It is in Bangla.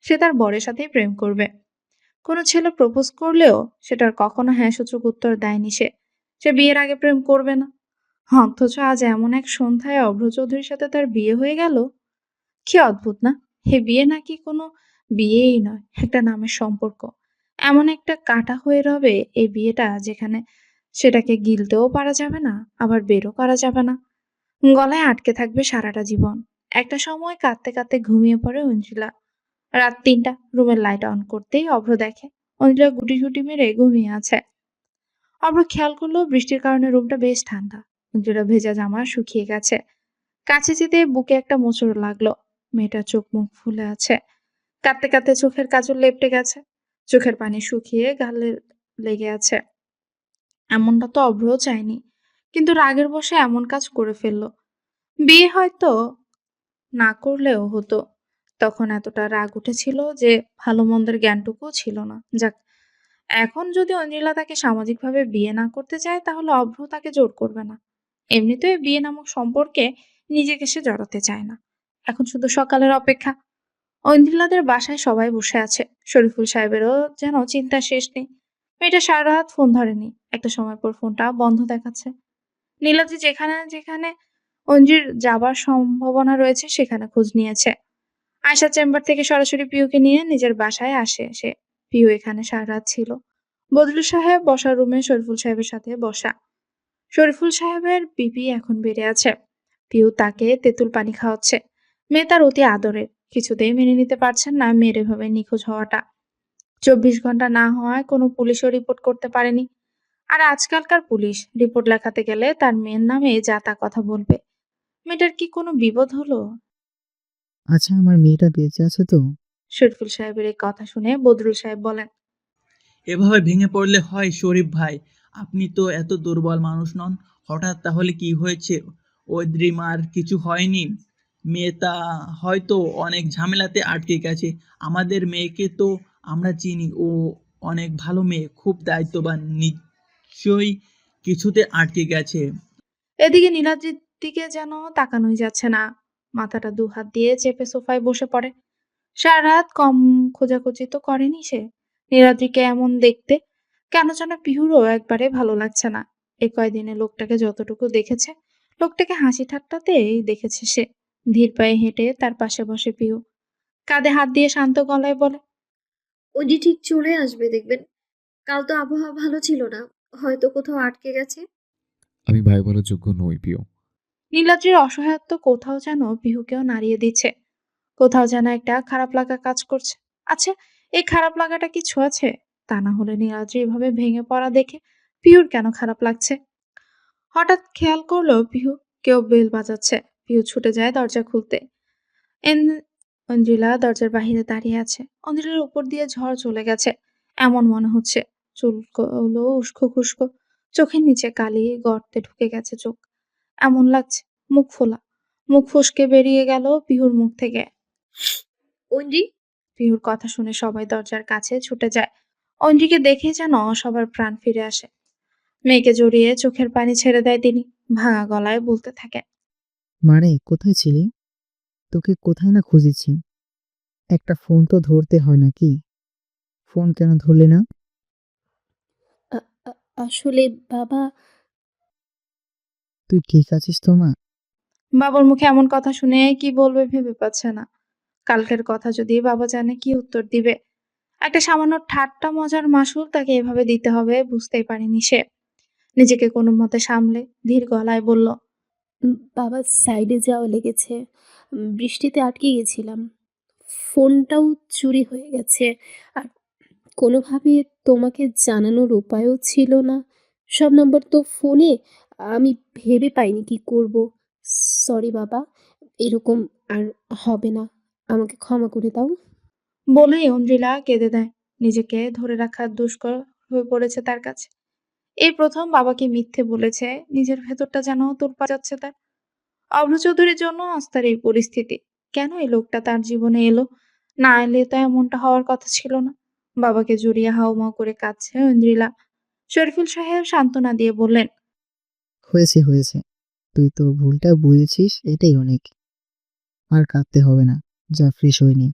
সে তার বরের সাথেই প্রেম করবে। কোনো ছেলে প্রপোজ করলেও সেটার কখনো হ্যাঁ সূচক উত্তর দেয়নি সে। সে বিয়ের আগে প্রেম করবে না। অথচ আজ এমন এক সন্ধ্যায় অভ্র চৌধুরীর সাথে তার বিয়ে হয়ে গেল। কি অদ্ভুত না? হে বিয়ে নাকি কোনো বিয়েই নয়, একটা নামের সম্পর্ক। এমন একটা কাটা হয়ে রবে এই বিয়েটা, যেখানে সেটাকে গিলতেও পারা যাবে না, আবার বেরও করা যাবে না। গলায় আটকে থাকবে সারাটা জীবন। একটা সময় কাঁদতে কাঁদতে ঘুমিয়ে পড়ে ঐন্দ্রিলা। রাত ৩টা, রুমের লাইট অন করতেই অভ্র দেখে ঐন্দ্রিলা গুটি গুটি মেরে ঘুমিয়ে আছে। অভ্র খেয়াল করলো বৃষ্টির কারণে রুমটা বেশ ঠান্ডা। ঐন্দ্রিলা ভেজা জামা শুকিয়ে গেছে। কাছে যেতে বুকে একটা মোচড় লাগলো। মেয়েটার চোখ মুখ ফুলে আছে। কাঁদতে কাঁদতে চোখের কাজল লেপটে গেছে। চোখের পানি শুকিয়ে গালে লেগে আছে। এমনটা তো অভ্রও চায়নি, কিন্তু রাগের বশে এমন কাজ করে ফেললো। বিয়ে হয়তো না করলেও হতো। তখন এতটা রাগ উঠেছিল যে ভালো মন্দের জ্ঞানটুকুও ছিল না। যাক, এখন যদি অঞ্জিলা তাকে সামাজিকভাবে বিয়ে না করতে চায়, তাহলে অভ্র তাকে জোর করবে না। এমনিতেও বিয়ে নামক সম্পর্কে নিজেকে সে জড়াতে চায় না। এখন শুধু সকালের অপেক্ষা। ঐন্দ্রিলাদের বাসায় সবাই বসে আছে। শরীফুল সাহেবেরও যেন চিন্তার শেষ নেই। মেয়েটা সারা রাত ফোন ধরেনি। একটা সময় পর ফোনটা বন্ধ দেখাচ্ছে। নীলাদ্রি যেখানে যেখানে অঞ্জির যাবার সম্ভাবনা রয়েছে সেখানে খোঁজ নিয়েছে। আয়শা চেম্বার থেকে সরাসরি পিউকে নিয়ে নিজের বাসায় আসে সে। পিউ এখানে সারা রাত ছিল। বদরুল সাহেব বসার রুমে শরীফুল সাহেবের সাথে বসা। শরীফুল সাহেবের বিপি এখন বেড়ে আছে। পিউ তাকে তেঁতুল পানি খাওয়াচ্ছে। মেয়ে তার অতি আদরের। কিছুতেই মেনে নিতে পারছেন না মেয়ের এভাবে নিখোঁজ হওয়াটা। ২৪ ঘন্টা না হওয়ায় কোনো পুলিশও রিপোর্ট করতে পারেনি। আর আজকালকার পুলিশ রিপোর্ট লেখাতে গেলে তার মেয়ের নামে যা তা কথা বলবে। মেয়েটার কি কোনো বিপদ হলো? আচ্ছা, আমার মেয়েটা বেঁচে আছে তো? শরীফুল সাহেবের এই কথা শুনে বদরুল সাহেব বলেন, এভাবে ভেঙে পড়লে হয় শরীফ ভাই? আপনি তো এত দুর্বল মানুষ নন। হঠাৎ তাহলে কি হয়েছে? ওই কিছু হয়নি? মেয়েটা হয়তো অনেক ঝামেলাতে আটকে গেছে। আমাদের মেয়েকে তো আমরা চিনি, ও অনেক ভালো মেয়ে, খুব দায়িত্ববান। নিশ্চয়ই কিছুতে আটকে গেছে। এদিকে নীলাদ্রির দিকে যেন তাকানোই যাচ্ছে না। মাথাটা দুহাত দিয়ে চেপে সোফায় বসে পড়ে। সারা রাত কম খোঁজাখুঁজি তো করেনি সে। নীলাদ্রিকে এমন দেখতে কেন যেন পিহুরও একবারে ভালো লাগছে না। এ কয়দিনে লোকটাকে যতটুকু দেখেছে, লোকটাকে হাসি ঠাট্টাতেই দেখেছে সে। ধীর পায়ে হেঁটে তার পাশে বসে পিহু। কাঁধে হাত দিয়ে শান্ত গলায় বলে, ওডি ঠিক চলে আসবে দেখবেন। কাল তো আবহাওয়া ভালো ছিল না, হয়তো কোথাও আটকে গেছে। আমি ভাই বলার যোগ্য নই, প্রিয়। নীলাদ্রির অসহায়ত্ব কোথাও যেন পিহুকেও নাড়িয়ে দিচ্ছে। কোথাও যেন একটা খারাপ লাগা কাজ করছে। আচ্ছা, এই খারাপ লাগাটা কি ছোঁয়াছে? তা না হলে নীলাদ্রি এভাবে ভেঙে পড়া দেখে পিহুর কেন খারাপ লাগছে? হঠাৎ খেয়াল করলো পিহু কেউ বেল বাজাচ্ছে। পিহু ছুটে যায় দরজা খুলতে। অঞ্জিলা দরজার বাহিরে দাঁড়িয়ে আছে। অঞ্জিলার উপর দিয়ে ঝড় চলে গেছে এমন মনে হচ্ছে। চুলগুলো উস্কো খুস্কো, চোখের নিচে কালি গর্তে ঢুকে গেছে চোখ। এমন লাগছে মুখ ফোলা। মুখ ফসকে বেরিয়ে গেল পিহুর মুখ থেকে। ওন্ডি, পিহুর কথা শুনে সবাই দরজার কাছে ছুটে যায়। অঞ্জিকে দেখে যেন সবার প্রাণ ফিরে আসে। মেয়েকে জড়িয়ে চোখের পানি ছেড়ে দেয় তিনি। ভাঙা গলায় বলতে থাকে, মারে, কোথায় ছিলি? তোকে কোথায় না খুঁজেছি। একটা ফোন তো ধরতে হয় নাকি? ফোন কেন ধরলি না? আ- আসলে বাবা, তুই ঠিক আছিস তো মা? বাবার মুখে এমন কথা শুনে কি বলবে ভেবে পাচ্ছে না। কালকের কথা যদি বাবা জানে কি উত্তর দিবে। একটা সামান্য ঠাট্টা মজার মাসুল তাকে এভাবে দিতে হবে বুঝতেই পারেনি সে। নিজেকে কোনো মতে সামলে ধীর গলায় বলল, বাবা সাইডে যাওয়া লেগেছে। বৃষ্টিতে আটকে গেছিলাম। ফোনটাও চুরি হয়ে গেছে। আর কোনোভাবে তোমাকে জানানোর উপায়ও ছিল না। সব নাম্বার তো ফোনে। আমি ভেবে পাইনি কি করব। সরি বাবা, এরকম আর হবে না। আমাকে ক্ষমা করে দাও। বলেই অঞ্জিলা কেঁদে দেয়। নিজেকে ধরে রাখা দুষ্কর হয়ে পড়েছে তার কাছে। এই প্রথম বাবাকে মিথ্যে বলেছে। নিজের ভেতরটা যেন তোলপাড় যাচ্ছে তার। অভ্র চৌধুরীর জন্য আজ তার এই পরিস্থিতি। কেন এই লোকটা তার জীবনে এলো? না এলে তো এমনটা হওয়ার কথা ছিল না। বাবাকে জড়িয়ে হাউমাউ করে কাঁদছে ঐন্দ্রিলা। শরীফুল সাহেব সান্ত্বনা দিয়ে বললেন, হয়েছে হয়েছে, তুই তোর ভুলটা বুঝেছিস, এটাই অনেক। আর কাঁদতে হবে না। যা, ফ্রেশ হয়ে নে।